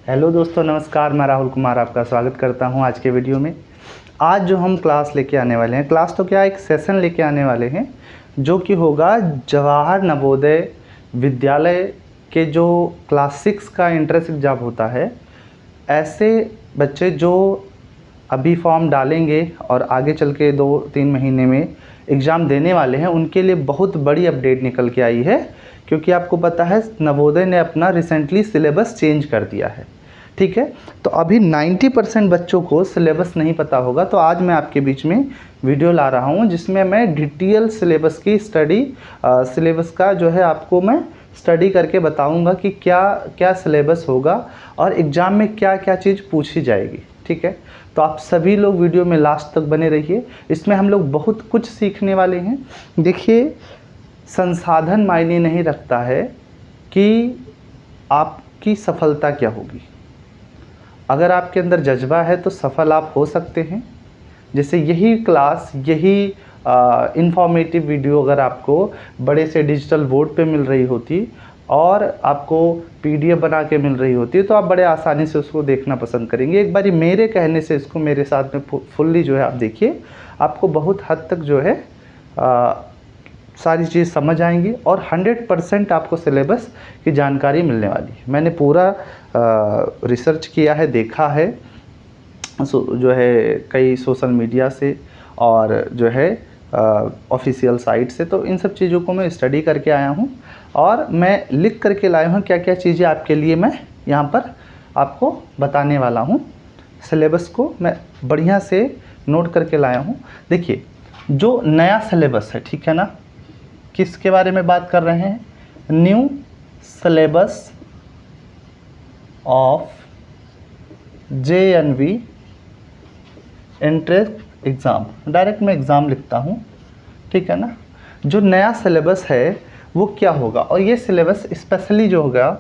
Hello दोस्तों, नमस्कार। मैं राहुल कुमार आपका स्वागत करता हूं आज के वीडियो में। आज जो हम क्लास लेके आने वाले हैं, क्लास तो क्या, एक सेशन लेके आने वाले हैं जो कि होगा जवाहर नवोदय विद्यालय के जो क्लास 6 का एंट्रेंस एग्ज़ाम होता है। ऐसे बच्चे जो अभी फॉर्म डालेंगे और आगे चल के 2-3 महीने में एग्ज़ाम देने वाले हैं, उनके लिए बहुत बड़ी अपडेट निकल के आई है। क्योंकि आपको पता है नवोदय ने अपना रिसेंटली सिलेबस चेंज कर दिया है। ठीक है, तो अभी 90% बच्चों को सिलेबस नहीं पता होगा। तो आज मैं आपके बीच में वीडियो ला रहा हूँ जिसमें मैं डिटेल सिलेबस की सिलेबस का जो है आपको मैं स्टडी करके बताऊंगा कि क्या क्या सिलेबस होगा और एग्ज़ाम में क्या क्या चीज़ पूछी जाएगी। ठीक है, तो आप सभी लोग वीडियो में लास्ट तक बने रहिए। इसमें हम लोग बहुत कुछ सीखने वाले हैं। देखिए, संसाधन मायने नहीं रखता है कि आपकी सफलता क्या होगी। अगर आपके अंदर जज्बा है तो सफल आप हो सकते हैं। जैसे यही क्लास, यही इंफॉर्मेटिव वीडियो अगर आपको बड़े से डिजिटल बोर्ड पे मिल रही होती और आपको पीडीएफ बना के मिल रही होती है तो आप बड़े आसानी से उसको देखना पसंद करेंगे। एक बारी मेरे कहने से इसको मेरे साथ में फुल्ली जो है आप देखिए, आपको बहुत हद तक जो है सारी चीज़ समझ आएंगी और 100% आपको सिलेबस की जानकारी मिलने वाली है। मैंने पूरा रिसर्च किया है, देखा है जो है कई सोशल मीडिया से और जो है ऑफिशियल साइट से। तो इन सब चीज़ों को मैं स्टडी करके आया हूँ और मैं लिख करके लाया हूँ क्या क्या चीज़ें आपके लिए मैं यहाँ पर आपको बताने वाला हूँ। सिलेबस को मैं बढ़िया से नोट करके लाया हूँ। देखिए, जो नया सिलेबस है, ठीक है ना, किसके बारे में बात कर रहे हैं? New syllabus of JNV entrance exam. Direct मैं एग्ज़ाम लिखता हूँ, ठीक है ना। जो नया सिलेबस है वो क्या होगा, और ये सिलेबस स्पेशली जो होगा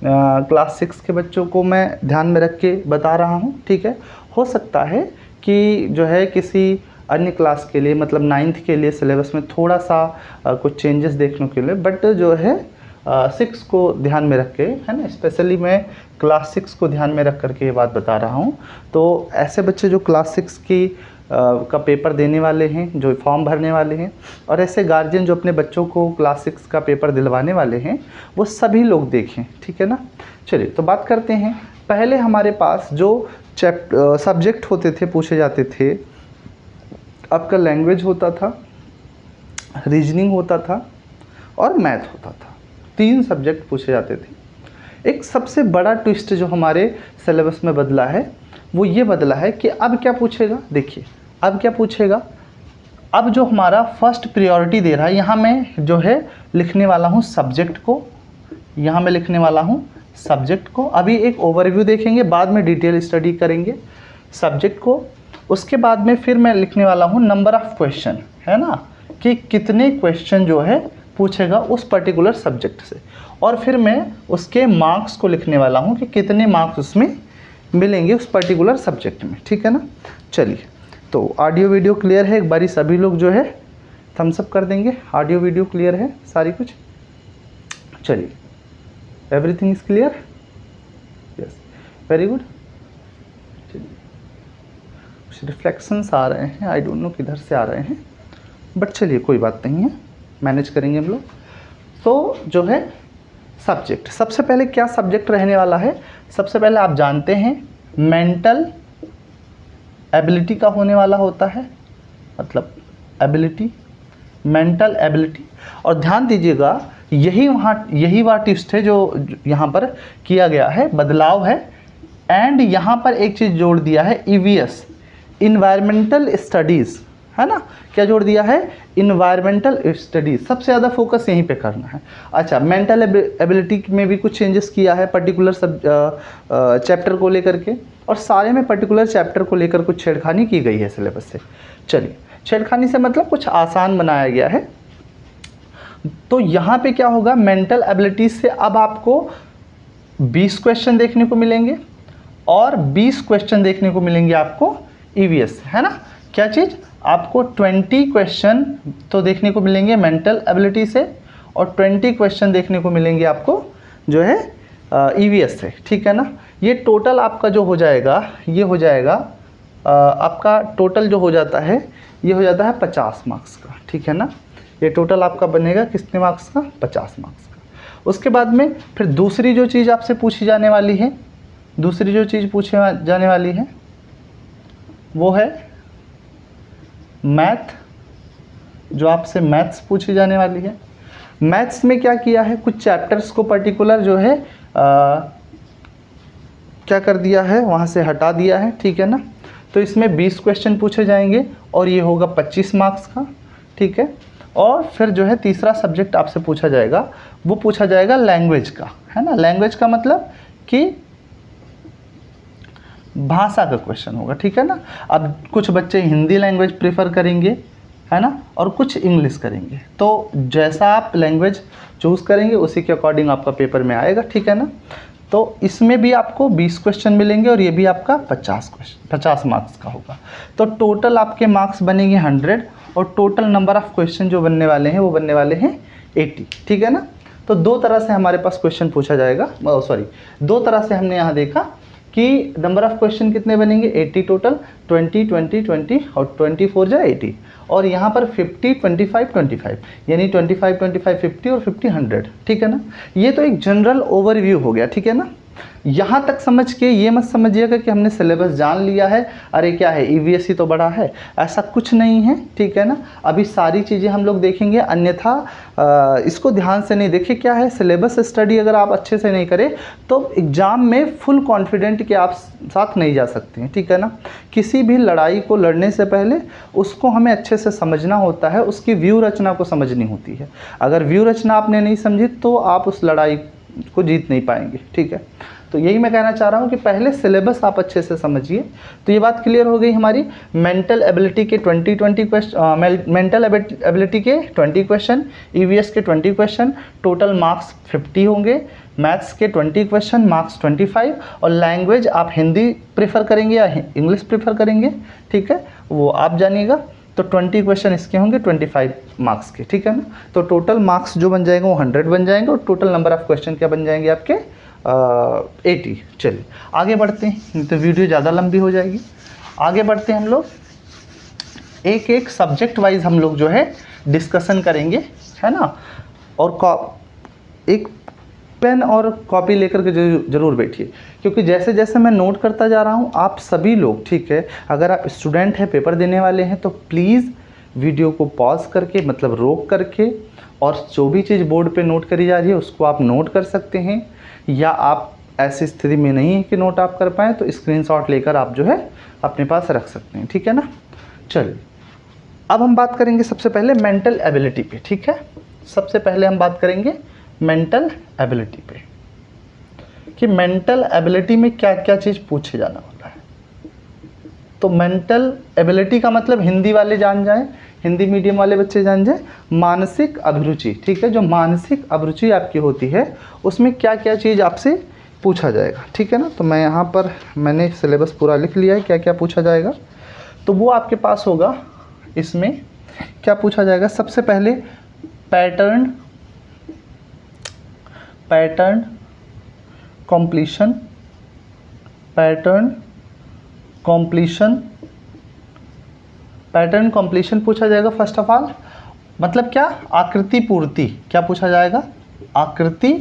क्लास 6 के बच्चों को मैं ध्यान में रख के बता रहा हूँ। ठीक है, हो सकता है कि जो है किसी अन्य क्लास के लिए, मतलब 9th के लिए सिलेबस में थोड़ा सा कुछ चेंजेस देखने के लिए, बट जो है 6 को ध्यान में रख के, है ना, स्पेशली मैं क्लास 6 को ध्यान में रख करके ये बात बता रहा हूँ। तो ऐसे बच्चे जो क्लास 6 की का पेपर देने वाले हैं, जो फॉर्म भरने वाले हैं, और ऐसे गार्जियन जो अपने बच्चों को क्लास 6 का पेपर दिलवाने वाले हैं, वो सभी लोग देखें। ठीक है ना। चलिए, तो बात करते हैं। पहले हमारे पास जो सब्जेक्ट होते थे, पूछे जाते थे, आपका लैंग्वेज होता था, रीजनिंग होता था और मैथ होता था। 3 सब्जेक्ट पूछे जाते थे। एक सबसे बड़ा ट्विस्ट जो हमारे सिलेबस में बदला है वो ये बदला है कि अब क्या पूछेगा। देखिए, अब क्या पूछेगा। अब जो हमारा फर्स्ट प्रायोरिटी दे रहा है, यहाँ मैं जो है लिखने वाला हूँ सब्जेक्ट को, यहाँ मैं लिखने वाला हूँ सब्जेक्ट को। अभी एक ओवरव्यू देखेंगे, बाद में डिटेल स्टडी करेंगे सब्जेक्ट को। उसके बाद में फिर मैं लिखने वाला हूँ नंबर ऑफ क्वेश्चन, है ना, कि कितने क्वेश्चन जो है पूछेगा उस पर्टिकुलर सब्जेक्ट से, और फिर मैं उसके मार्क्स को लिखने वाला हूँ कि कितने मार्क्स उसमें मिलेंगे उस पर्टिकुलर सब्जेक्ट में। ठीक है ना। चलिए, तो ऑडियो वीडियो क्लियर है? एक बारी सभी लोग जो है थम्स अप कर देंगे। ऑडियो वीडियो क्लियर है सारी कुछ? चलिए, everything is clear? Yes, very good. चलिए, कुछ रिफ्लेक्शंस आ रहे हैं, आई डोंट नो किधर से आ रहे हैं, बट चलिए कोई बात नहीं है, मैनेज करेंगे हम लोग। तो जो है सब्जेक्ट, सबसे पहले क्या सब्जेक्ट रहने वाला है? सबसे पहले आप जानते हैं मेंटल एबिलिटी का होने वाला होता है, मतलब एबिलिटी, मेंटल एबिलिटी। और ध्यान दीजिएगा, यही वह ट्विस्ट है जो यहाँ पर किया गया है, बदलाव है। एंड यहाँ पर एक चीज़ जोड़ दिया है, EVS, इन्वायरमेंटल स्टडीज़, है ना। क्या जोड़ दिया है? Environmental studies. सबसे ज़्यादा फोकस यहीं पे करना है। अच्छा, मेंटल एबिलिटी में भी कुछ चेंजेस किया है पर्टिकुलर चैप्टर को लेकर के, और सारे में पर्टिकुलर चैप्टर को लेकर कुछ छेड़खानी की गई है सिलेबस से। चलिए, छेड़खानी से मतलब कुछ आसान बनाया गया है। तो यहाँ पे क्या होगा, मेंटल एबिलिटीज से अब आपको 20 क्वेश्चन देखने को मिलेंगे और 20 क्वेश्चन देखने को मिलेंगे आपको EVS, है ना। क्या चीज़? आपको 20 क्वेश्चन तो देखने को मिलेंगे मेंटल एबिलिटी से, और 20 क्वेश्चन देखने को मिलेंगे आपको जो है EVS से, ठीक है ना। ये टोटल आपका जो हो जाएगा, ये हो जाएगा आपका टोटल जो हो जाता है, ये हो जाता है 50 मार्क्स का, ठीक है ना। ये टोटल आपका बनेगा कितने मार्क्स का, 50 मार्क्स का। उसके बाद में फिर दूसरी जो चीज़ आपसे पूछी जाने वाली है, दूसरी जो चीज़ पूछी जाने वाली है वो है मैथ, जो आपसे मैथ्स पूछी जाने वाली है। मैथ्स में क्या किया है, कुछ चैप्टर्स को पर्टिकुलर जो है क्या कर दिया है, वहाँ से हटा दिया है, ठीक है ना। तो इसमें 20 क्वेश्चन पूछे जाएंगे और ये होगा 25 मार्क्स का, ठीक है। और फिर जो है तीसरा सब्जेक्ट आपसे पूछा जाएगा, वो पूछा जाएगा लैंग्वेज का, है ना। लैंग्वेज का मतलब कि भाषा का क्वेश्चन होगा, ठीक है ना। अब कुछ बच्चे हिंदी लैंग्वेज प्रेफर करेंगे, है ना, और कुछ इंग्लिश करेंगे, तो जैसा आप लैंग्वेज चूज़ करेंगे उसी के अकॉर्डिंग आपका पेपर में आएगा, ठीक है ना। तो इसमें भी आपको 20 क्वेश्चन मिलेंगे और ये भी आपका 50 मार्क्स का होगा। तो टोटल आपके मार्क्स बनेंगे 100 और टोटल नंबर ऑफ़ क्वेश्चन जो बनने वाले हैं वो बनने वाले हैं 80, ठीक है ना। तो दो तरह से हमारे पास क्वेश्चन पूछा जाएगा, सॉरी, दो तरह से हमने यहाँ देखा कि नंबर ऑफ़ क्वेश्चन कितने बनेंगे, 80 टोटल, 20 20 20 और 24 जा 80, और यहाँ पर 50 25 25, यानी 25 25 50 और 50 100, ठीक है ना। ये तो एक जनरल ओवरव्यू हो गया, ठीक है ना। यहाँ तक समझ के ये मत समझिएगा कि हमने सिलेबस जान लिया है, अरे क्या है EVS ही तो बड़ा है, ऐसा कुछ नहीं है, ठीक है ना। अभी सारी चीज़ें हम लोग देखेंगे, अन्यथा इसको ध्यान से नहीं देखिए। क्या है, सिलेबस स्टडी अगर आप अच्छे से नहीं करें तो एग्ज़ाम में फुल कॉन्फिडेंट के आप साथ नहीं जा सकते हैं, ठीक है ना। किसी भी लड़ाई को लड़ने से पहले उसको हमें अच्छे से समझना होता है, उसकी व्यू रचना को समझनी होती है। अगर व्यू रचना आपने नहीं समझी तो आप उस लड़ाई को जीत नहीं पाएंगे, ठीक है। तो यही मैं कहना चाह रहा हूँ कि पहले सिलेबस आप अच्छे से समझिए। तो ये बात क्लियर हो गई हमारी। मेंटल एबिलिटी के 20 क्वेश्चन, मेंटल एबिलिटी के 20 क्वेश्चन, EVS के 20 क्वेश्चन, टोटल मार्क्स 50 होंगे। मैथ्स के 20 क्वेश्चन, मार्क्स 25, और लैंग्वेज आप हिंदी प्रेफर करेंगे या इंग्लिश प्रेफर करेंगे, ठीक है, वो आप जानिएगा। तो 20 क्वेश्चन इसके होंगे 25 मार्क्स के, ठीक है ना। तो टोटल मार्क्स जो बन जाएंगे वो 100 बन जाएंगे और टोटल नंबर ऑफ़ क्वेश्चन क्या बन जाएंगे आपके 80। चलिए आगे बढ़ते हैं, तो वीडियो ज़्यादा लंबी हो जाएगी। आगे बढ़ते हैं हम लोग, एक एक सब्जेक्ट वाइज हम लोग जो है डिस्कशन करेंगे, है ना। और एक पेन और कॉपी लेकर के जरूर बैठिए, क्योंकि जैसे जैसे मैं नोट करता जा रहा हूँ आप सभी लोग, ठीक है, अगर आप स्टूडेंट हैं, पेपर देने वाले हैं, तो प्लीज़ वीडियो को पॉज करके, मतलब रोक करके, और जो भी चीज़ बोर्ड पे नोट करी जा रही है उसको आप नोट कर सकते हैं, या आप ऐसी स्थिति में नहीं है कि नोट आप कर पाएँ तो स्क्रीनशॉट लेकर आप जो है अपने पास रख सकते हैं, ठीक है ना। चलिए अब हम बात करेंगे सबसे पहले मेंटल एबिलिटी पे, ठीक है। सबसे पहले हम बात करेंगे मेंटल एबिलिटी पे कि मेंटल एबिलिटी में क्या क्या चीज़ पूछे जाने वाला है। तो मेंटल एबिलिटी का मतलब हिंदी वाले जान जाएं, हिंदी मीडियम वाले बच्चे जान जाएं, मानसिक अभिरुचि, ठीक है। जो मानसिक अभिरुचि आपकी होती है उसमें क्या क्या चीज़ आपसे पूछा जाएगा, ठीक है ना। तो मैं यहाँ पर मैंने सिलेबस पूरा लिख लिया है, क्या क्या पूछा जाएगा। तो वो आपके पास होगा, इसमें क्या पूछा जाएगा। सबसे पहले पैटर्न कंप्लीशन, पैटर्न कंप्लीशन पूछा जाएगा। फर्स्ट ऑफ ऑल मतलब क्या, आकृति पूर्ति, क्या पूछा जाएगा, आकृति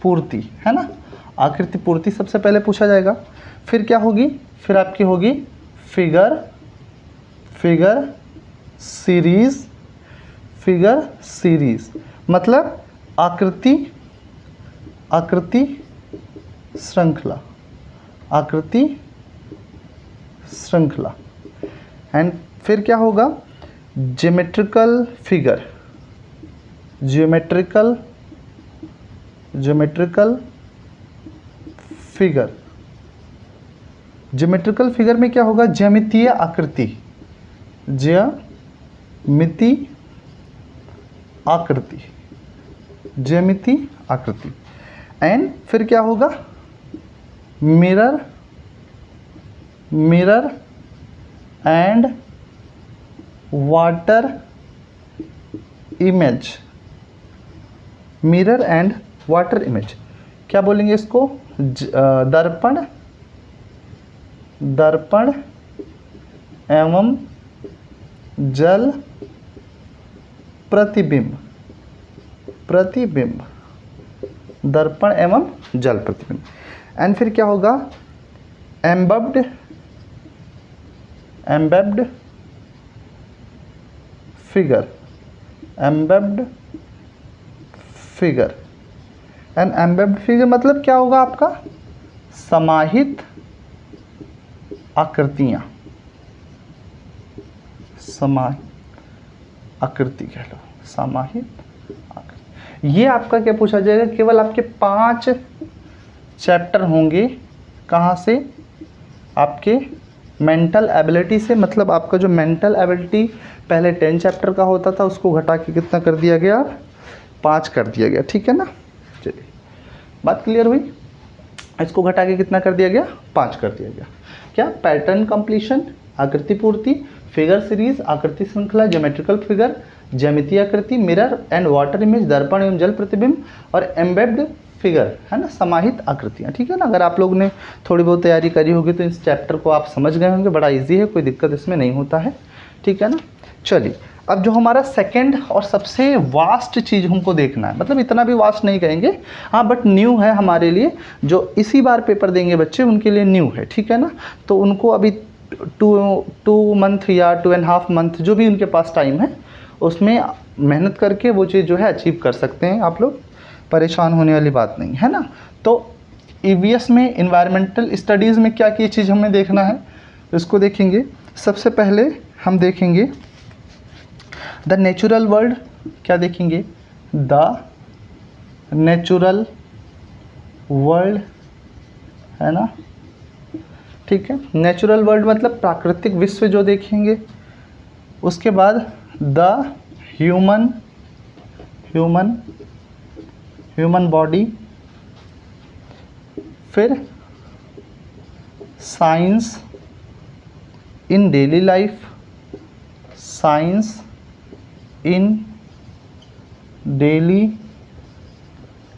पूर्ति, है ना। आकृति पूर्ति सबसे पहले पूछा जाएगा। फिर क्या होगी, फिर आपकी होगी फिगर सीरीज, मतलब आकृति श्रृंखला। एंड फिर क्या होगा, ज्योमेट्रिकल फिगर में क्या होगा, ज्यामितीय आकृति। एंड फिर क्या होगा, मिरर एंड वाटर इमेज, क्या बोलेंगे इसको, दर्पण, दर्पण एवं जल प्रतिबिंब, प्रतिबिंब, दर्पण एवं जल प्रतिबिंब। एंड फिर क्या होगा, एम्बब्ड, एम्बेब्ड फिगर, एम्बेब्ड फिगर। एंड एम्बेब्ड फिगर मतलब क्या होगा आपका, समाहित आकृतियां, समाहित आकृति कह लो, समाहित आकृति। ये आपका क्या पूछा जाएगा, केवल आपके 5 चैप्टर होंगे, कहाँ से, आपके मेंटल एबिलिटी से। मतलब आपका जो मेंटल एबिलिटी पहले 10 चैप्टर का होता था, उसको घटा के कितना कर दिया गया, 5 कर दिया गया, ठीक है ना। चलिए बात क्लियर हुई, इसको घटा के कितना कर दिया गया, 5 कर दिया गया। क्या, पैटर्न कंप्लीशन, आकृति पूर्ति, फिगर सीरीज, आकृति श्रृंखला, ज्योमेट्रिकल फिगर, ज्यामितीय आकृति, मिरर एंड वाटर इमेज, दर्पण एवं जल प्रतिबिंब, और एम्बेब्ड फिगर, है ना, समाहित आकृतियाँ, ठीक है ना। अगर आप लोग ने थोड़ी बहुत तैयारी करी होगी तो इस चैप्टर को आप समझ गए होंगे, बड़ा इजी है, कोई दिक्कत इसमें नहीं होता है, ठीक है ना। चलिए अब जो हमारा सेकंड और सबसे वास्ट चीज़ हमको देखना है, मतलब इतना भी वास्ट नहीं कहेंगे, हाँ बट न्यू है हमारे लिए, जो इसी बार पेपर देंगे बच्चे उनके लिए न्यू है, ठीक है ना। तो उनको अभी 2 मंथ या 2.5 मंथ जो भी उनके पास टाइम है, उसमें मेहनत करके वो चीज़ जो है अचीव कर सकते हैं आप लोग, परेशान होने वाली बात नहीं है ना। तो ईवीएस में इन्वायरमेंटल स्टडीज़ में क्या क्या चीज़ हमें देखना है, इसको देखेंगे। सबसे पहले हम देखेंगे द नेचुरल वर्ल्ड, क्या देखेंगे, द नेचुरल वर्ल्ड, है ना, ठीक है। नेचुरल वर्ल्ड मतलब प्राकृतिक विश्व जो देखेंगे। उसके बाद द ह्यूमन बॉडी, फिर science in daily life, science in daily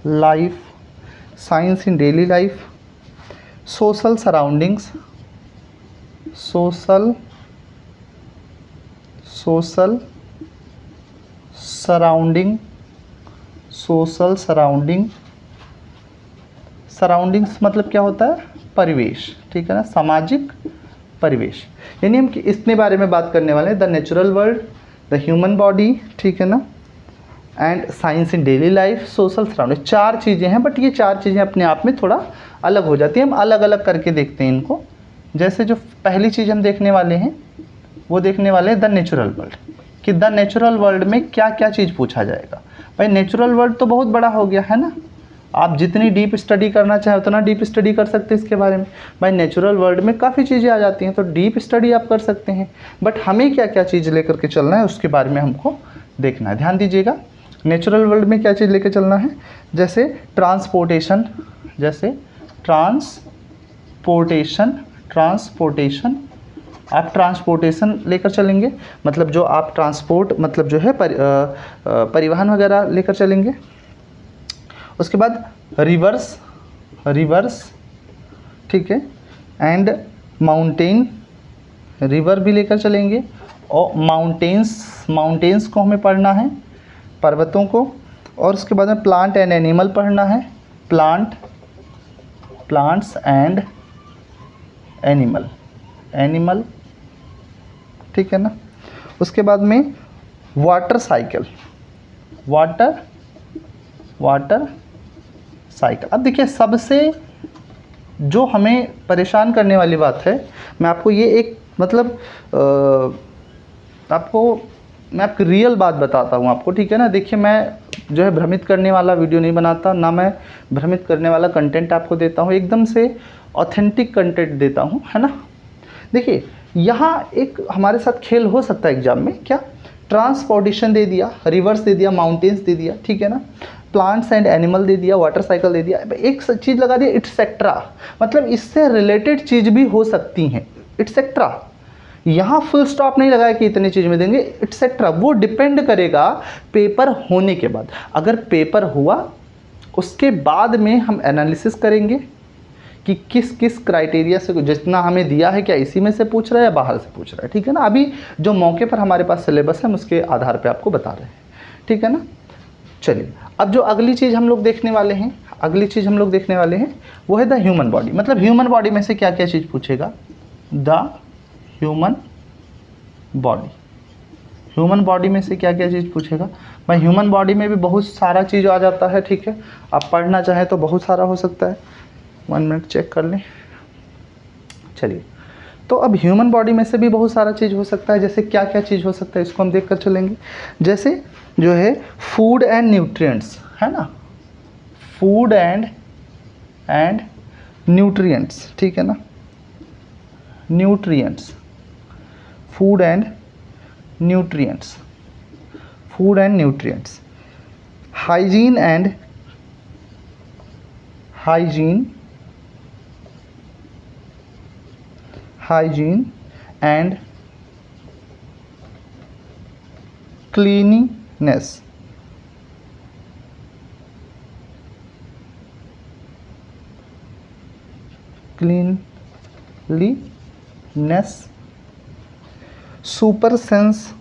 life, science in daily life, social surroundings, social surrounding, social surrounding, surroundings मतलब क्या होता है, परिवेश, ठीक है ना, सामाजिक परिवेश। यानी हम इतने बारे में बात करने वाले हैं, the natural world, the human body, ठीक है ना, and science in daily life, social surrounding. 4 चीज़ें हैं, बट ये 4 चीज़ें अपने आप में थोड़ा अलग हो जाती हैं, हम अलग अलग करके देखते हैं इनको। जैसे जो पहली चीज़ हम देखने वाले हैं वो देखने वाले हैं द नेचुरल वर्ल्ड, कि द नेचुरल वर्ल्ड में क्या क्या चीज़ पूछा जाएगा। भाई नेचुरल वर्ल्ड तो बहुत बड़ा हो गया है ना, आप जितनी डीप स्टडी करना चाहें उतना डीप स्टडी कर सकते हैं इसके बारे में। भाई नेचुरल वर्ल्ड में काफ़ी चीज़ें आ जाती हैं, तो डीप स्टडी आप कर सकते हैं, बट हमें क्या क्या चीज़ लेकर के चलना है उसके बारे में हमको देखना है। ध्यान दीजिएगा, नेचुरल वर्ल्ड में क्या चीज़ लेकर चलना है, जैसे ट्रांसपोर्टेशन, जैसे ट्रांसपोर्टेशन आप ट्रांसपोर्टेशन लेकर चलेंगे, मतलब जो आप ट्रांसपोर्ट मतलब जो है परिवहन वगैरह लेकर चलेंगे। उसके बाद रिवर्स, ठीक है, एंड माउंटेन, रिवर भी लेकर चलेंगे, और माउंटेन्स को हमें पढ़ना है, पर्वतों को। और उसके बाद में प्लांट एंड एनिमल पढ़ना है, प्लांट्स एंड एनिमल, ठीक है ना। उसके बाद में वाटर साइकिल, अब देखिए सबसे जो हमें परेशान करने वाली बात है, मैं आपको ये एक मतलब मैं आपकी रियल बात बताता हूँ आपको, ठीक है ना। देखिए मैं जो है भ्रमित करने वाला वीडियो नहीं बनाता, ना मैं भ्रमित करने वाला कंटेंट आपको देता हूँ, एकदम से ऑथेंटिक कंटेंट देता हूँ, है ना। देखिए यहाँ एक हमारे साथ खेल हो सकता है एग्जाम में, क्या, ट्रांसपोर्टेशन दे दिया, रिवर्स दे दिया, माउंटेन्स दे दिया, ठीक है ना, प्लांट्स एंड एनिमल दे दिया, वाटर साइकिल दे दिया, एक चीज़ लगा दिया इट्सेट्रा, मतलब इससे रिलेटेड चीज़ भी हो सकती हैं, इट्सेट्रा। यहाँ फुल स्टॉप नहीं लगाया कि इतनी चीज़ में देंगे, इट्सेट्रा। वो डिपेंड करेगा पेपर होने के बाद। अगर पेपर हुआ उसके बाद में हम एनालिसिस करेंगे कि किस किस क्राइटेरिया से, जितना हमें दिया है क्या इसी में से पूछ रहा है या बाहर से पूछ रहा है, ठीक है ना। अभी जो मौके पर हमारे पास सिलेबस है हम उसके आधार पे आपको बता रहे हैं, ठीक है ना। चलिए, अब जो अगली चीज़ हम लोग देखने वाले हैं, वो है द ह्यूमन बॉडी। मतलब ह्यूमन बॉडी में से क्या क्या चीज़ पूछेगा, the human body. Human body में से क्या क्या चीज़ पूछेगा भाई। ह्यूमन बॉडी में भी बहुत सारा चीज़ आ जाता है, ठीक है। आप पढ़ना चाहें तो बहुत सारा हो सकता है। 1 मिनट चेक कर लें। चलिए, तो अब ह्यूमन बॉडी में से भी बहुत सारा चीज़ हो सकता है। जैसे क्या क्या चीज़ हो सकता है इसको हम देख कर चलेंगे। जैसे जो है फूड एंड न्यूट्रिएंट्स, है ना, फूड एंड न्यूट्रिएंट्स, ठीक है ना, nutrients, food and nutrients, hygiene and cleanliness, super sense,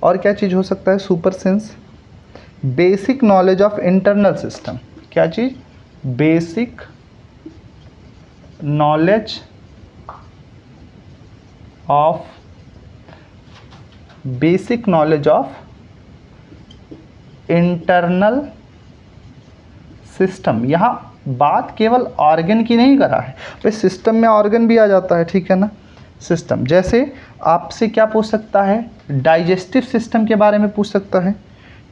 और क्या चीज़ हो सकता है, super sense, basic knowledge of internal system. क्या चीज़, basic knowledge of internal system. यहाँ बात केवल ऑर्गन की नहीं कर रहा है, तो सिस्टम में ऑर्गन भी आ जाता है, ठीक है ना। सिस्टम, जैसे आपसे क्या पूछ सकता है, डाइजेस्टिव सिस्टम के बारे में पूछ सकता है,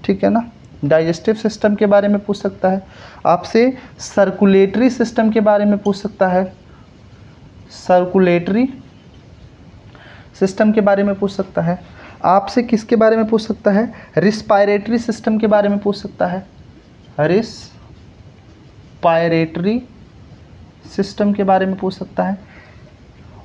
ठीक है ना, डाइजेस्टिव सिस्टम के बारे में पूछ सकता है। आपसे सर्कुलेटरी सिस्टम के बारे में पूछ सकता है, सर्कुलेटरी सिस्टम के बारे में पूछ सकता है। आपसे किसके बारे में पूछ सकता है, रिस्पायरेटरी सिस्टम के बारे में पूछ सकता है, रिस्पायरेटरी सिस्टम के बारे में पूछ सकता है।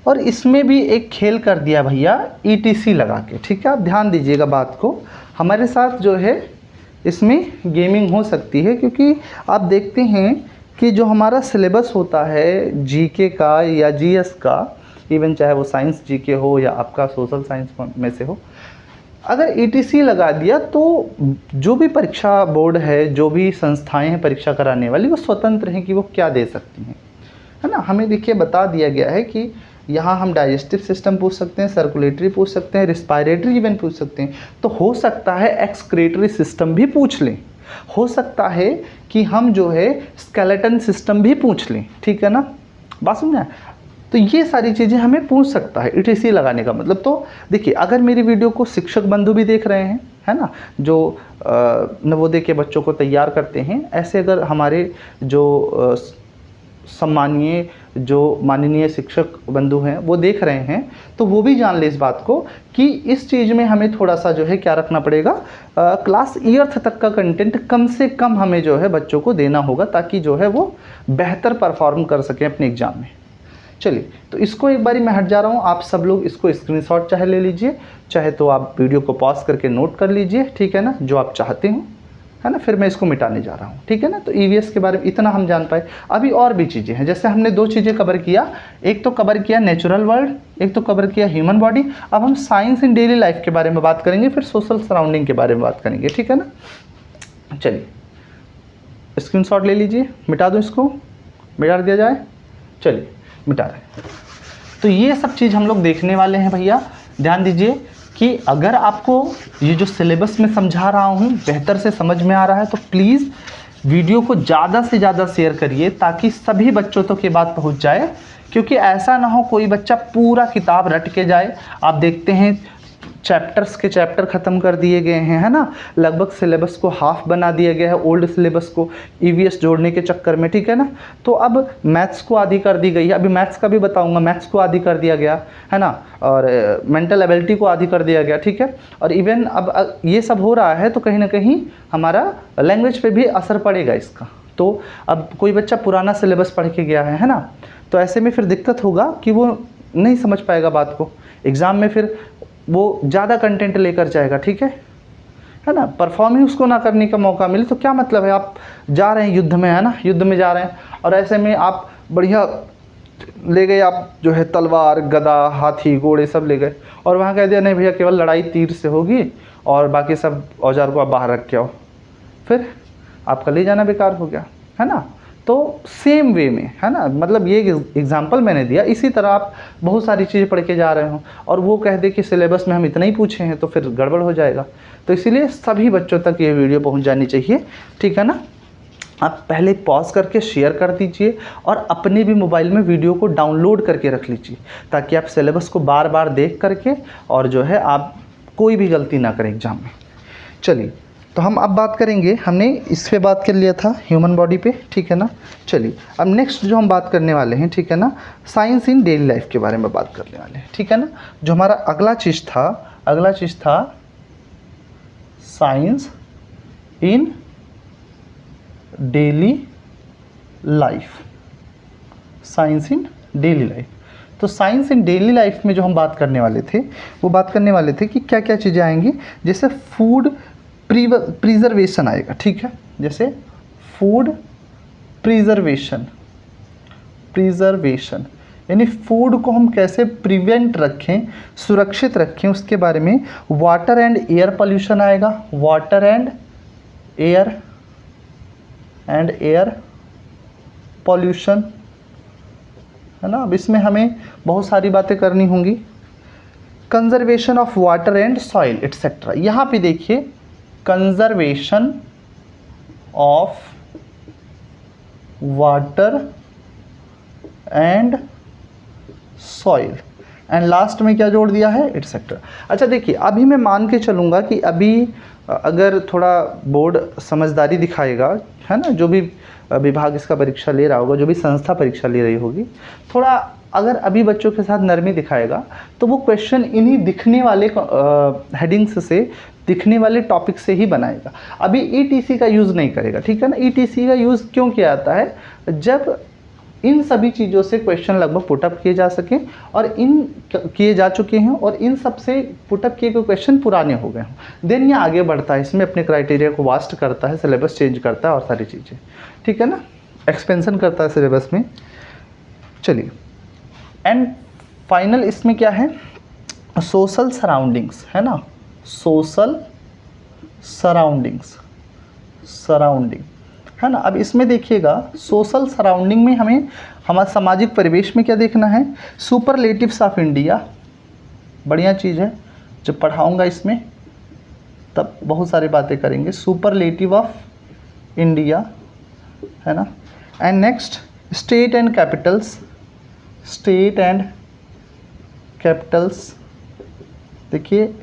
और इसमें भी एक खेल कर दिया भैया ETC लगा के, ठीक है। आप ध्यान दीजिएगा बात को, हमारे साथ जो है इसमें गेमिंग हो सकती है, क्योंकि आप देखते हैं कि जो हमारा सिलेबस होता है GK का या GS का, इवन चाहे वो साइंस GK हो या आपका सोशल साइंस में से हो, अगर ETC लगा दिया तो जो भी परीक्षा बोर्ड है, जो भी संस्थाएं हैं परीक्षा कराने वाली, वो स्वतंत्र हैं कि वो क्या दे सकती हैं, है ना। हमें देखिए बता दिया गया है कि यहाँ हम डाइजेस्टिव सिस्टम पूछ सकते हैं, सर्कुलेटरी पूछ सकते हैं, रिस्पायरेटरी इवन पूछ सकते हैं। तो हो सकता है एक्सक्रीटरी सिस्टम भी पूछ लें, हो सकता है कि हम जो है स्केलेटन सिस्टम भी पूछ लें, ठीक है ना, बात समझना। तो ये सारी चीज़ें हमें पूछ सकता है ETC लगाने का मतलब। तो देखिए, अगर मेरी वीडियो को शिक्षक बंधु भी देख रहे हैं, है ना, जो नवोदय के बच्चों को तैयार करते हैं, ऐसे अगर हमारे जो सम्मानीय, जो माननीय शिक्षक बंधु हैं वो देख रहे हैं, तो वो भी जान ले इस बात को कि इस चीज़ में हमें थोड़ा सा जो है क्या रखना पड़ेगा, क्लास 8th तक का कंटेंट कम से कम हमें जो है बच्चों को देना होगा, ताकि जो है वो बेहतर परफॉर्म कर सकें अपने एग्ज़ाम में। चलिए, तो इसको एक बारी मैं हट जा रहा हूँ, आप सब लोग इसको स्क्रीनशॉट चाहे ले लीजिए, चाहे तो आप वीडियो को पॉज करके नोट कर लीजिए, ठीक है ना, जो आप चाहते हो, है ना। फिर मैं इसको मिटाने जा रहा हूँ, ठीक है ना। तो EVS के बारे में इतना हम जान पाए। अभी और भी चीज़ें हैं, जैसे हमने 2 चीज़ें कवर किया, एक तो कवर किया नेचुरल वर्ल्ड, एक तो कवर किया ह्यूमन बॉडी। अब हम साइंस इन डेली लाइफ के बारे में बात करेंगे, फिर सोशल सराउंडिंग के बारे में बात करेंगे, ठीक है ना। चलिए, स्क्रीनशॉट ले लीजिए, मिटा दो, इसको मिटा दिया जाए। चलिए, मिटा रहे हैं। तो ये सब चीज़ हम लोग देखने वाले हैं भैया। ध्यान दीजिए कि अगर आपको ये जो सिलेबस में समझा रहा हूँ बेहतर से समझ में आ रहा है, तो प्लीज़ वीडियो को ज़्यादा से ज़्यादा शेयर करिए, ताकि सभी बच्चों तक ये बात पहुँच जाए। क्योंकि ऐसा ना हो कोई बच्चा पूरा किताब रट के जाए। आप देखते हैं चैप्टर्स के चैप्टर ख़त्म कर दिए गए हैं, है ना, लगभग सिलेबस को हाफ बना दिया गया है ओल्ड सिलेबस को EVS जोड़ने के चक्कर में, ठीक है ना। तो अब मैथ्स को आधी कर दी गई है, अभी मैथ्स का भी बताऊंगा, मैथ्स को आधी कर दिया गया है ना, और मेंटल एबिलिटी को आधी कर दिया गया, ठीक है। और इवन अब ये सब हो रहा है तो कहीं ना कहीं हमारा लैंग्वेज पे भी असर पड़ेगा इसका। तो अब कोई बच्चा पुराना सिलेबस पढ़ के गया है ना, तो ऐसे में फिर दिक्कत होगा कि वो नहीं समझ पाएगा बात को, एग्ज़ाम में फिर वो ज़्यादा कंटेंट लेकर जाएगा, ठीक है ना। परफॉर्म ही उसको ना करने का मौका मिले तो क्या मतलब है। आप जा रहे हैं युद्ध में, है ना, युद्ध में जा रहे हैं और ऐसे में आप बढ़िया ले गए, आप जो है तलवार, गदा, हाथी, घोड़े सब ले गए और वहाँ कह दिया नहीं भैया केवल लड़ाई तीर से होगी और बाकी सब औजार को आप बाहर रख के आओ, फिर आपका ले जाना बेकार हो गया, है ना। तो सेम वे में, है ना, मतलब ये एग्जांपल मैंने दिया, इसी तरह आप बहुत सारी चीज़ें पढ़ के जा रहे हो और वो कह दे कि सिलेबस में हम इतना ही पूछे हैं तो फिर गड़बड़ हो जाएगा। तो इसीलिए सभी बच्चों तक ये वीडियो पहुंच जानी चाहिए, ठीक है ना। आप पहले पॉज करके शेयर कर दीजिए और अपने भी मोबाइल में वीडियो को डाउनलोड करके रख लीजिए ताकि आप सिलेबस को बार बार देख करके और जो है आप कोई भी गलती ना करें एग्ज़ाम में। चलिए, तो हम अब बात करेंगे, हमने इस पे बात कर लिया था ह्यूमन बॉडी पे, ठीक है ना। चलिए अब नेक्स्ट जो हम बात करने वाले हैं, ठीक है ना, साइंस इन डेली लाइफ के बारे में बात करने वाले हैं, ठीक है ना। जो हमारा अगला चीज़ था science in daily life, science in daily life. तो साइंस इन डेली लाइफ में जो हम बात करने वाले थे वो बात करने वाले थे कि क्या क्या चीज़ें आएंगी, जैसे फूड प्रिजर्वेशन आएगा, ठीक है, जैसे फूड प्रिजर्वेशन यानी फूड को हम कैसे प्रिवेंट रखें, सुरक्षित रखें, उसके बारे में। वाटर एंड एयर पोल्यूशन आएगा, वाटर एंड एयर पोल्यूशन, है ना। अब इसमें हमें बहुत सारी बातें करनी होंगी। Conservation of water and soil etcetera. यहाँ पे देखिए conservation of water and soil and last में क्या जोड़ दिया है, एट्सेट्रा। अच्छा देखिए, अभी मैं मान के चलूँगा कि अभी अगर थोड़ा बोर्ड समझदारी दिखाएगा, है ना, जो भी विभाग इसका परीक्षा ले रहा होगा, जो भी संस्था परीक्षा ले रही होगी, थोड़ा अगर अभी बच्चों के साथ नरमी दिखाएगा तो वो क्वेश्चन इन्हीं दिखने वाले हेडिंग्स से, दिखने वाले टॉपिक से ही बनाएगा। अभी ईटीसी का यूज़ नहीं करेगा, ठीक है ना। ईटीसी का यूज़ क्यों किया जाता है, जब इन सभी चीज़ों से क्वेश्चन लगभग पुटअप किए जा सकें और इन किए जा चुके हैं और इन सब से पुटअप किए गए क्वेश्चन पुराने हो गए हों, देन ये आगे बढ़ता है, इसमें अपने क्राइटेरिया को वास्ट करता है, सिलेबस चेंज करता है और सारी चीज़ें, ठीक है ना, एक्सपेंशन करता है सिलेबस में। चलिए, एंड फाइनल इसमें क्या है, सोशल सराउंडिंग्स, है ना, सोशल सराउंडिंग, है ना। अब इसमें देखिएगा सोशल सराउंडिंग में हमें हमारे सामाजिक परिवेश में क्या देखना है, सुपरलेटिव्स ऑफ इंडिया, बढ़िया चीज़ है, जब पढ़ाऊँगा इसमें तब बहुत सारी बातें करेंगे, सुपरलेटिव ऑफ इंडिया, है ना। And next state and Capitals, देखिए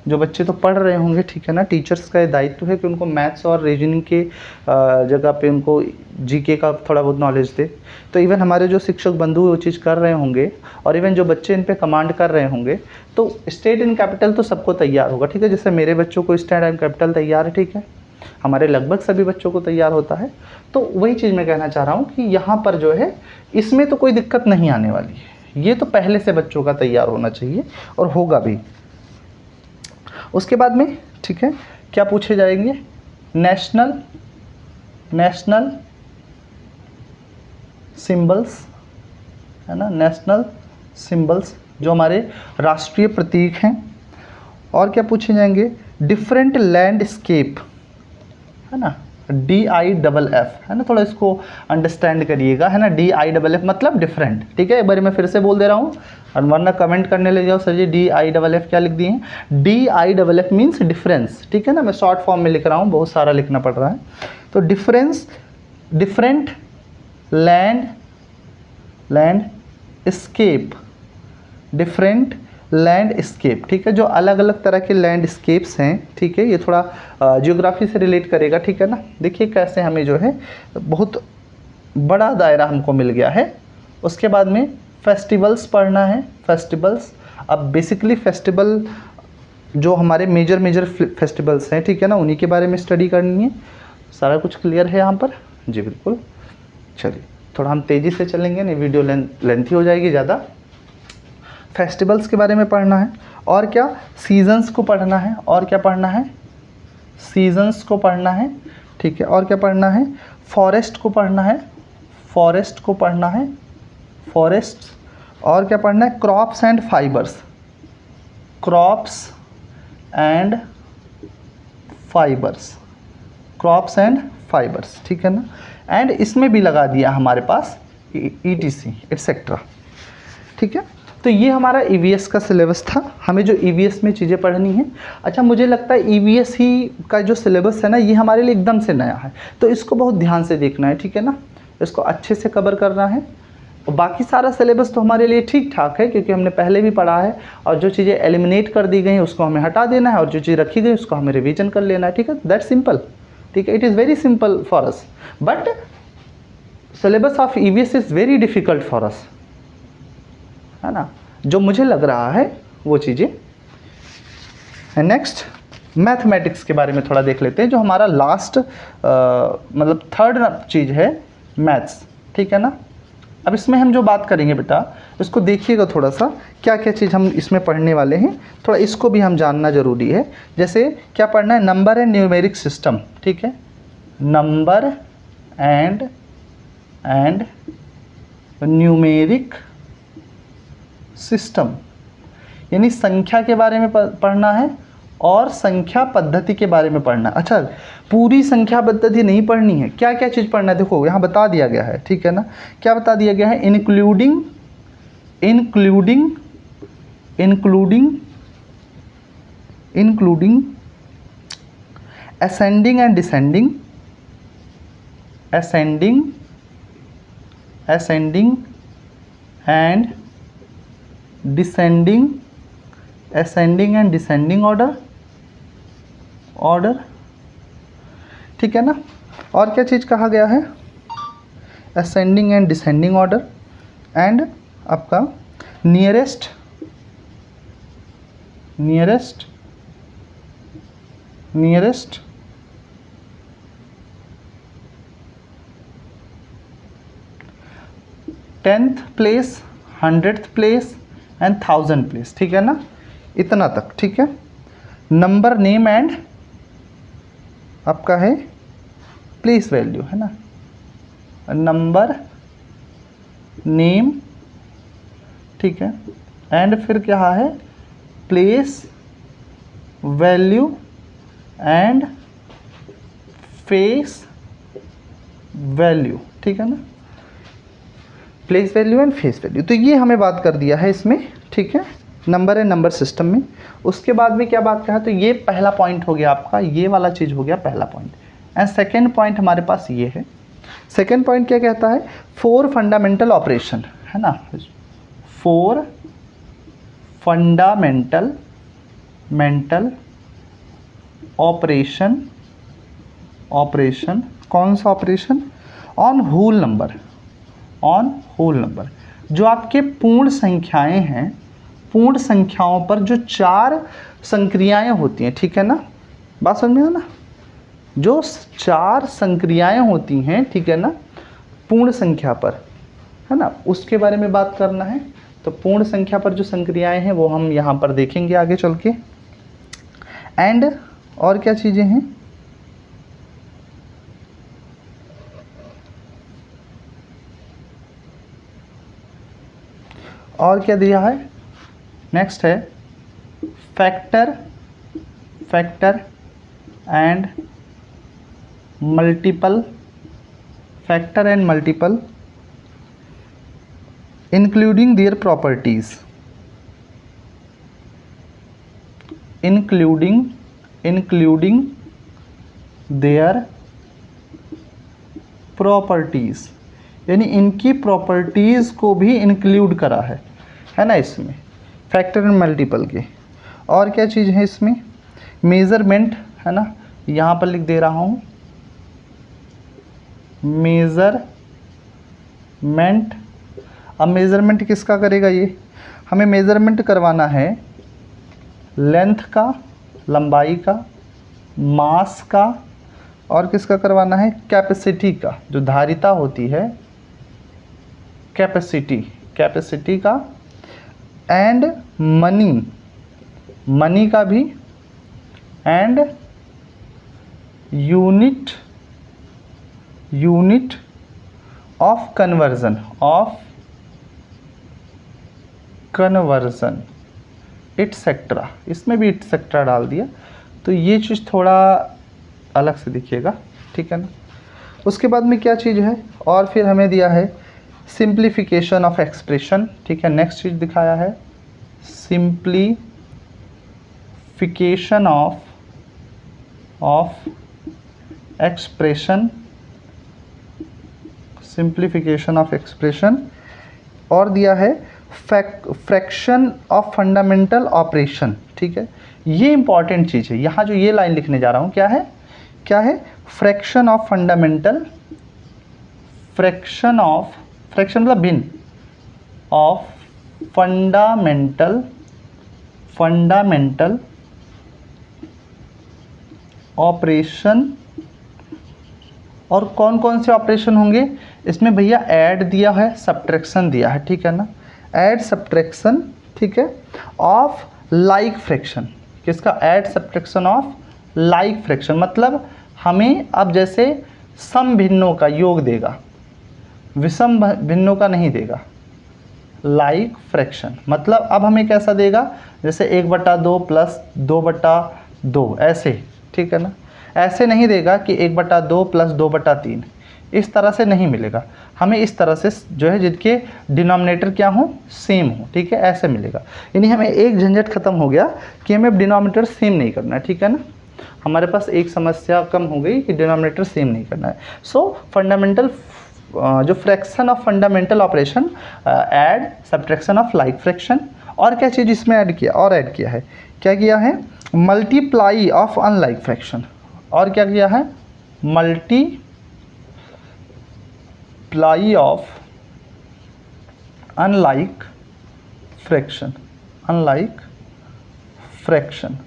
जो बच्चे तो पढ़ रहे होंगे, ठीक है ना, टीचर्स का ये दायित्व है कि उनको मैथ्स और रीजनिंग के जगह पे उनको जीके का थोड़ा बहुत नॉलेज दे। तो इवन हमारे जो शिक्षक बंधु वो चीज़ कर रहे होंगे और इवन जो बच्चे इन पे कमांड कर रहे होंगे, तो स्टेट एंड कैपिटल तो सबको तैयार होगा, ठीक है। जैसे मेरे बच्चों को स्टेट एंड कैपिटल तैयार है, ठीक है, हमारे लगभग सभी बच्चों को तैयार होता है। तो वही चीज़ मैं कहना चाह रहा हूँ कि यहाँ पर जो है इसमें तो कोई दिक्कत नहीं आने वाली है, ये तो पहले से बच्चों का तैयार होना चाहिए और होगा भी। उसके बाद में, ठीक है, क्या पूछे जाएंगे, नेशनल सिंबल्स, है ना, नेशनल सिंबल्स जो हमारे राष्ट्रीय प्रतीक हैं। और क्या पूछे जाएंगे, डिफरेंट लैंडस्केप, है ना, DIFF, है ना, थोड़ा इसको अंडरस्टैंड करिएगा, है ना। DIFF मतलब डिफरेंट, ठीक है। एक बार मैं फिर से बोल दे रहा हूँ और वरना कमेंट करने लग जाओ सर जी DIFF क्या लिख दिए हैं। DIFF मीन्स डिफरेंस, ठीक है ना, मैं शॉर्ट फॉर्म में लिख रहा हूँ, बहुत सारा लिखना पड़ रहा है। तो डिफरेंट लैंडस्केप, ठीक है, जो अलग अलग तरह के लैंडस्केप्स हैं, ठीक है। ये थोड़ा जियोग्राफी से रिलेट करेगा, ठीक है ना। देखिए कैसे हमें जो है बहुत बड़ा दायरा हमको मिल गया है। उसके बाद में फेस्टिवल्स पढ़ना है, फेस्टिवल्स। अब बेसिकली फेस्टिवल जो हमारे मेजर फेस्टिवल्स हैं, ठीक है ना, उन्हीं के बारे में स्टडी करनी है। सारा कुछ क्लियर है यहाँ पर जी, बिल्कुल। चलिए थोड़ा हम तेज़ी से चलेंगे, नहीं वीडियो लेंथी हो जाएगी ज़्यादा। फेस्टिवल्स के बारे में पढ़ना है, और क्या सीजन्स को पढ़ना है, और क्या पढ़ना है सीजन्स को पढ़ना है, ठीक है। और क्या पढ़ना है, फॉरेस्ट को पढ़ना है, फॉरेस्ट को पढ़ना है, फॉरेस्ट। और क्या पढ़ना है, crops and fibres, crops and fibres, crops and fibres, ठीक है ना। एंड इसमें भी लगा दिया हमारे पास ETC एटसेट्रा, ठीक है। तो ये हमारा EVS का सिलेबस था, हमें जो EVS में चीज़ें पढ़नी है। अच्छा, मुझे लगता है EVS ही का जो सिलेबस है ना, ये हमारे लिए एकदम से नया है, तो इसको बहुत ध्यान से देखना है, ठीक है ना, इसको अच्छे से कवर करना है। और बाकी सारा सिलेबस तो हमारे लिए ठीक ठाक है, क्योंकि हमने पहले भी पढ़ा है, और जो चीज़ें एलिमिनेट कर दी गई हैं उसको हमें हटा देना है, और जो चीज़ रखी गई उसको हमें रिवीजन कर लेना है, ठीक है। दैट सिंपल, ठीक है, it is very simple for us, but syllabus of EVS is very difficult for us, है ना, जो मुझे लग रहा है वो चीज़ें। नेक्स्ट मैथमेटिक्स के बारे में थोड़ा देख लेते हैं, जो हमारा लास्ट मतलब थर्ड चीज़ है, मैथ्स, ठीक है ना। अब इसमें हम जो बात करेंगे बेटा, इसको देखिएगा थोड़ा सा, क्या क्या चीज़ हम इसमें पढ़ने वाले हैं, थोड़ा इसको भी हम जानना ज़रूरी है। जैसे क्या पढ़ना है, नंबर एंड न्यूमेरिक सिस्टम, ठीक है, नंबर एंड न्यूमेरिक सिस्टम, यानी संख्या के बारे में पढ़ना है और संख्या पद्धति के बारे में पढ़ना है। अच्छा, पूरी संख्या पद्धति नहीं पढ़नी है, क्या क्या चीज़ पढ़ना है देखो यहाँ बता दिया गया है, ठीक है ना। क्या बता दिया गया है, including including including including ascending and descending, ascending ascending and descending, ascending and descending order, ठीक है ना। और क्या चीज़ कहा गया है, ascending and descending order, and आपका nearest nearest nearest 10th place, 100th place and 1000 place, ठीक है ना, इतना तक, ठीक है। नंबर नेम एंड आपका है प्लेस वैल्यू, है ना, नंबर नेम, ठीक है, एंड फिर क्या है, place value and face value, ठीक है ना, place value and face value. तो ये हमें बात कर दिया है इसमें, ठीक है, नंबर एंड नंबर सिस्टम में। उसके बाद में क्या बात कहा, तो ये पहला पॉइंट हो गया आपका, ये वाला चीज़ हो गया पहला पॉइंट। एंड सेकेंड पॉइंट हमारे पास ये है, सेकेंड पॉइंट क्या कहता है, 4 फंडामेंटल ऑपरेशन, है ना, 4 फंडामेंटल ऑपरेशन, कौन सा ऑपरेशन, ऑन होल नंबर, जो आपके पूर्ण संख्याएं हैं, पूर्ण संख्याओं पर जो 4 संक्रियाएं होती हैं, ठीक है ना, बात समझ में आ ना, जो 4 संक्रियाएं होती हैं, ठीक है ना, पूर्ण संख्या पर, है ना, उसके बारे में बात करना है। तो पूर्ण संख्या पर जो संक्रियाएं हैं वो हम यहाँ पर देखेंगे आगे चल के। एंड और क्या चीज़ें हैं, और क्या दिया है, नेक्स्ट है factor and multiple, including their properties, including their properties, यानी इनकी प्रॉपर्टीज़ को भी इंक्लूड करा है ना इसमें, फैक्टर एंड मल्टीपल के। और क्या चीज़ है इसमें, मेज़रमेंट, है ना, यहाँ पर लिख दे रहा हूँ, मेज़रमेंट। अब मेज़रमेंट किसका करेगा, ये हमें मेज़रमेंट करवाना है लेंथ का, लंबाई का, मास का, और किसका करवाना है, कैपेसिटी का, जो धारिता होती है, कैपेसिटी का, एंड मनी का भी, and unit of conversion etcetera, इसमें भी एटसेट्रा डाल दिया। तो ये चीज़ थोड़ा अलग से दिखिएगा, ठीक है ना। उसके बाद में क्या चीज़ है, और फिर हमें दिया है सिंप्लीफिकेशन ऑफ एक्सप्रेशन, ठीक है। नेक्स्ट चीज़ दिखाया है सिंप्लीफिकेशन ऑफ एक्सप्रेशन, और दिया है फ्रैक्शन ऑफ फंडामेंटल ऑपरेशन, ठीक है। ये इंपॉर्टेंट चीज़ है, यहाँ जो ये लाइन लिखने जा रहा हूँ क्या है फ्रैक्शन ऑफ फंडामेंटल, फ्रैक्शन मतलब भिन्न ऑफ फंडामेंटल ऑपरेशन। और कौन कौन से ऑपरेशन होंगे इसमें भैया, ऐड दिया है, सब्ट्रैक्शन दिया है, ठीक है ना। ऐड सब्ट्रैक्शन, ठीक है, ऑफ लाइक फ्रैक्शन। किसका? Add subtraction of like fraction, मतलब हमें अब जैसे सम भिन्नों का योग देगा, विषम भिन्नों का नहीं देगा। लाइक फ्रैक्शन मतलब अब हमें कैसा देगा, जैसे 1/2 प्लस 2/2 ऐसे, ठीक है ना। ऐसे नहीं देगा कि 1/2 प्लस 2/3, इस तरह से नहीं मिलेगा हमें। इस तरह से जो है जिनके डिनोमिनेटर क्या हो, सेम हो, ठीक है, ऐसे मिलेगा। यानी हमें एक झंझट खत्म हो गया कि हमें डिनोमिनेटर सेम नहीं करना है, ठीक है ना। हमारे पास एक समस्या कम हो गई कि डिनोमिनेटर सेम नहीं करना है। सो फंडामेंटल जो fraction of fundamental operation, add subtraction of like fraction. और क्या चीज़ इसमें ऐड किया है, क्या किया है, मल्टीप्लाई ऑफ अनलाइक फ्रैक्शन। और क्या किया है, मल्टीप्लाई ऑफ अनलाइक फ्रैक्शन।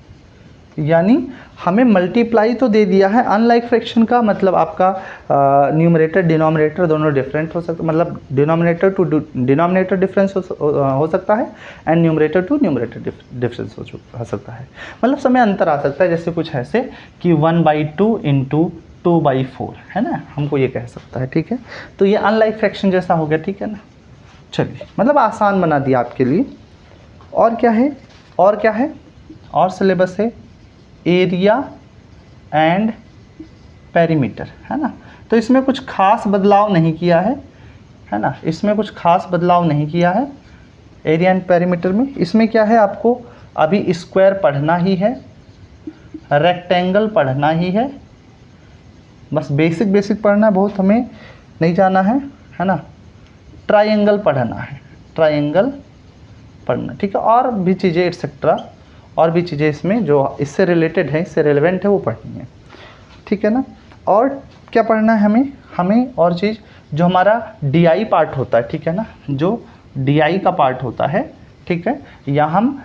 यानी हमें मल्टीप्लाई तो दे दिया है अनलाइक फ्रैक्शन का, मतलब आपका न्यूमरेटर डिनोमिनेटर दोनों डिफरेंट हो सकता, मतलब डिनोमिनेटर टू डिनोमिनेटर डिफरेंस हो सकता है, and numerator to numerator difference हो सकता है। मतलब समय अंतर आ सकता है, जैसे कुछ ऐसे कि 1/2 इंटू 2/4 है ना, हमको ये कह सकता है, ठीक है। तो ये अनलाइक फ्रैक्शन जैसा हो गया, ठीक है ना। चलिए, मतलब आसान बना दिया आपके लिए। और क्या है, और सिलेबस है एरिया एंड पेरीमीटर, है ना। तो इसमें कुछ खास बदलाव नहीं किया है ना, इसमें कुछ खास बदलाव नहीं किया है एरिया एंड पेरीमीटर में। इसमें क्या है, आपको अभी स्क्वायर पढ़ना ही है, रेक्टेंगल पढ़ना ही है, बस बेसिक पढ़ना है, बहुत हमें नहीं जाना है ना। ट्रायंगल पढ़ना है, ट्रायंगल पढ़ना, ठीक है। और भी चीज़ें एटसेट्रा, और भी चीज़ें इसमें जो इससे रिलेटेड है, इससे रेलेवेंट है, वो पढ़नी है, ठीक है ना। और क्या पढ़ना है हमें और चीज़ जो हमारा DI पार्ट होता है, ठीक है ना, जो DI का पार्ट होता है, ठीक है, या हम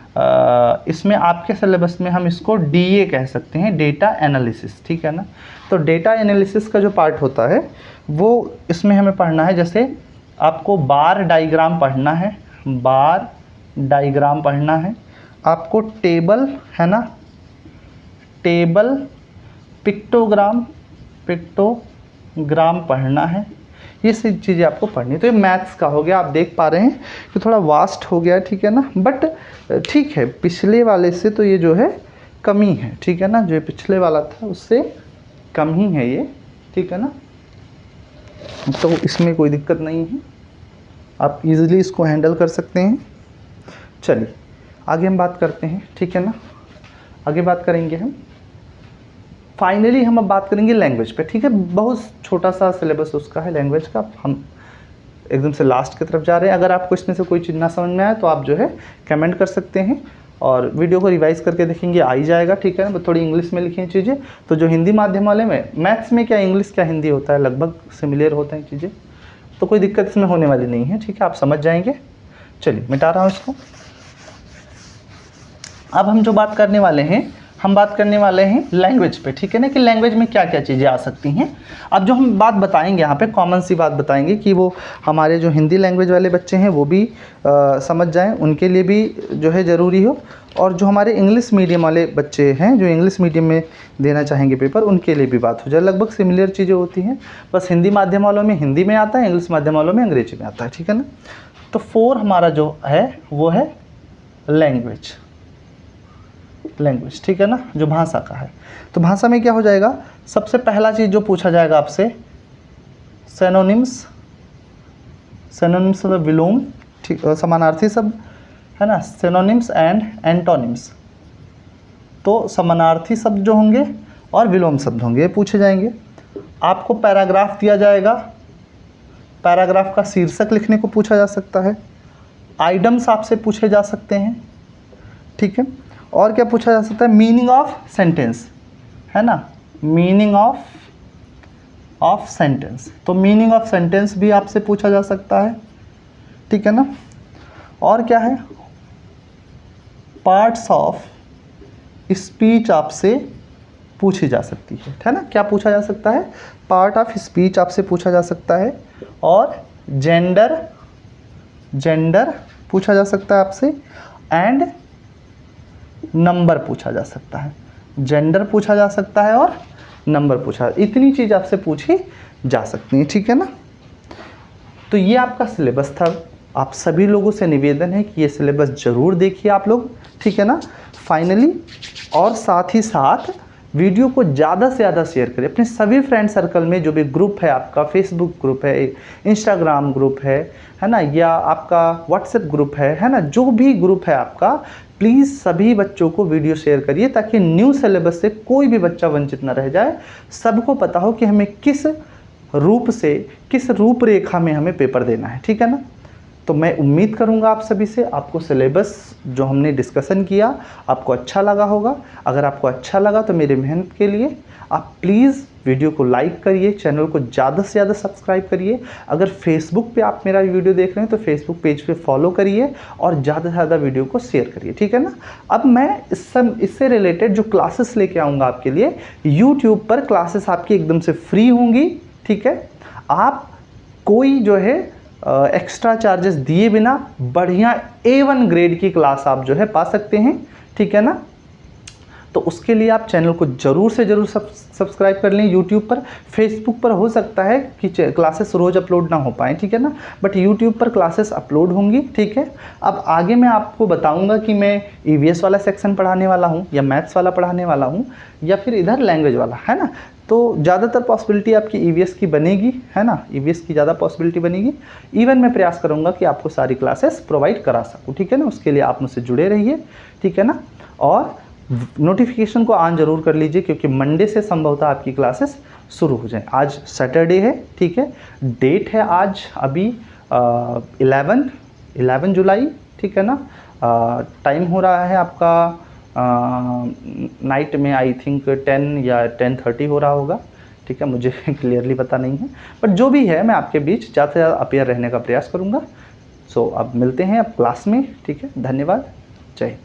इसमें आपके सिलेबस में हम इसको DA कह सकते हैं, डेटा एनालिसिस, ठीक है ना। तो डेटा एनालिसिस का जो पार्ट होता है वो इसमें हमें पढ़ना है। जैसे आपको बार डायग्राम पढ़ना है, आपको टेबल, है ना, टेबल पिक्टोग्राम पढ़ना है। ये सब चीज़ें आपको पढ़नी है। तो ये मैथ्स का हो गया, आप देख पा रहे हैं कि थोड़ा वास्ट हो गया, ठीक है ना, बट ठीक है, पिछले वाले से तो ये जो है कम ही है, ठीक है ना। जो पिछले वाला था उससे कम ही है ये, ठीक है ना। तो इसमें कोई दिक्कत नहीं है, आप इजीली इसको हैंडल कर सकते हैं। चलिए आगे हम बात करते हैं, ठीक है ना। आगे बात करेंगे हम, फाइनली हम अब बात करेंगे लैंग्वेज पे, ठीक है। बहुत छोटा सा सिलेबस उसका है लैंग्वेज का, हम एकदम से लास्ट की तरफ जा रहे हैं। अगर आपको इसमें से कोई चीज़ ना समझ में आए तो आप जो है कमेंट कर सकते हैं, और वीडियो को रिवाइज़ करके देखेंगे, आ ही जाएगा, ठीक है ना। थोड़ी इंग्लिश में लिखें चीज़ें, तो जो हिंदी माध्यम वाले में, मैथ्स में क्या इंग्लिश क्या हिंदी होता है, लगभग सिमिलर होता है चीज़ें, तो कोई दिक्कत इसमें होने वाली नहीं है, ठीक है, आप समझ जाएंगे। चलिए मिटा रहा हूँ इसको। अब हम जो बात करने वाले हैं हम बात करने वाले हैं लैंग्वेज पे, ठीक है ना, कि लैंग्वेज में क्या क्या चीज़ें आ सकती हैं। अब जो हम बात बताएंगे यहाँ पे कॉमन सी बात बताएंगे कि वो हमारे जो हिंदी लैंग्वेज वाले बच्चे हैं वो भी समझ जाएं, उनके लिए भी जो है ज़रूरी हो, और जो हमारे इंग्लिश मीडियम वाले बच्चे हैं जो इंग्लिश मीडियम में देना चाहेंगे पेपर, उनके लिए भी बात हो जाए। लगभग सिमिलर चीज़ें होती हैं, बस हिंदी माध्यम वालों में हिंदी में आता है, इंग्लिश माध्यम वालों में अंग्रेजी में आता है, ठीक है ना। तो 4 हमारा जो है वो है लैंग्वेज, ठीक है ना, जो भाषा का है। तो भाषा में क्या हो जाएगा, सबसे पहला चीज़ जो पूछा जाएगा आपसे सिनोनिम्स मतलब विलोम, ठीक, समानार्थी शब्द है ना, सिनोनिम्स एंड एंटोनिम्स। तो समानार्थी शब्द जो होंगे और विलोम शब्द होंगे ये पूछे जाएंगे। आपको पैराग्राफ दिया जाएगा, पैराग्राफ का शीर्षक लिखने को पूछा जा सकता है, आइटम्स आपसे पूछे जा सकते हैं, ठीक है। और क्या पूछा जा सकता है, मीनिंग ऑफ सेंटेंस, है ना, मीनिंग ऑफ सेंटेंस। तो मीनिंग ऑफ सेंटेंस भी आपसे पूछा जा सकता है, ठीक है ना। और क्या है, पार्ट्स ऑफ स्पीच आपसे पूछी जा सकती है ना। क्या पूछा जा सकता है, पार्ट ऑफ स्पीच आपसे पूछा जा सकता है, और जेंडर पूछा जा सकता है आपसे, एंड नंबर पूछा जा सकता है। जेंडर पूछा जा सकता है और नंबर पूछा, इतनी चीज़ आपसे पूछी जा सकती है, ठीक है ना। तो ये आपका सिलेबस था। आप सभी लोगों से निवेदन है कि ये सिलेबस ज़रूर देखिए आप लोग, ठीक है ना, फाइनली। और साथ ही साथ वीडियो को ज़्यादा से ज़्यादा शेयर करें अपने सभी फ्रेंड सर्कल में, जो भी ग्रुप है आपका, फेसबुक ग्रुप है, इंस्टाग्राम ग्रुप है ना, या आपका व्हाट्सएप ग्रुप है ना, जो भी ग्रुप है आपका, प्लीज़ सभी बच्चों को वीडियो शेयर करिए ताकि न्यू सिलेबस से कोई भी बच्चा वंचित ना रह जाए। सबको पता हो कि हमें किस रूप से, किस रूपरेखा में हमें पेपर देना है, ठीक है ना। तो मैं उम्मीद करूंगा आप सभी से, आपको सिलेबस जो हमने डिस्कशन किया आपको अच्छा लगा होगा। अगर आपको अच्छा लगा तो मेरी मेहनत के लिए आप प्लीज़ वीडियो को लाइक करिए, चैनल को ज़्यादा से ज़्यादा सब्सक्राइब करिए। अगर फेसबुक पे आप मेरा वीडियो देख रहे हैं तो फेसबुक पेज पे फॉलो करिए और ज़्यादा से ज़्यादा वीडियो को शेयर करिए, ठीक है ना। अब मैं इससे रिलेटेड जो क्लासेस लेके आऊँगा आपके लिए, यूट्यूब पर क्लासेस आपकी एकदम से फ्री होंगी, ठीक है। आप कोई जो है एक्स्ट्रा चार्जेस दिए बिना बढ़िया A1 ग्रेड की क्लास आप जो है पा सकते हैं, ठीक है ना। तो उसके लिए आप चैनल को ज़रूर से ज़रूर सब्सक्राइब कर लें यूट्यूब पर। फेसबुक पर हो सकता है कि क्लासेस रोज़ अपलोड ना हो पाएँ, ठीक है ना, बट यूट्यूब पर क्लासेस अपलोड होंगी, ठीक है। अब आगे मैं आपको बताऊंगा कि मैं EVS वाला सेक्शन पढ़ाने वाला हूँ या मैथ्स वाला पढ़ाने वाला हूँ या फिर इधर लैंग्वेज वाला, है ना। तो ज़्यादातर पॉसिबिलिटी आपकी EVS की बनेगी, है ना, EVS की ज़्यादा पॉसिबिलिटी बनेगी। इवन मैं प्रयास करूँगा कि आपको सारी क्लासेस प्रोवाइड करा सकूँ, ठीक है ना। उसके लिए आप मुझसे जुड़े रहिए, ठीक है ना, और नोटिफिकेशन को ऑन जरूर कर लीजिए क्योंकि मंडे से संभवतः आपकी क्लासेस शुरू हो जाएं। आज सैटरडे है, ठीक है, डेट है आज अभी 11 जुलाई, ठीक है ना। टाइम हो रहा है आपका नाइट में, आई थिंक 10 या 10:30 हो रहा होगा, ठीक है, मुझे क्लियरली पता नहीं है, बट जो भी है मैं आपके बीच ज़्यादा से ज़्यादा अपीयर रहने का प्रयास करूँगा। सो अब मिलते हैं अब क्लास में, ठीक है। धन्यवाद, जय हिंद।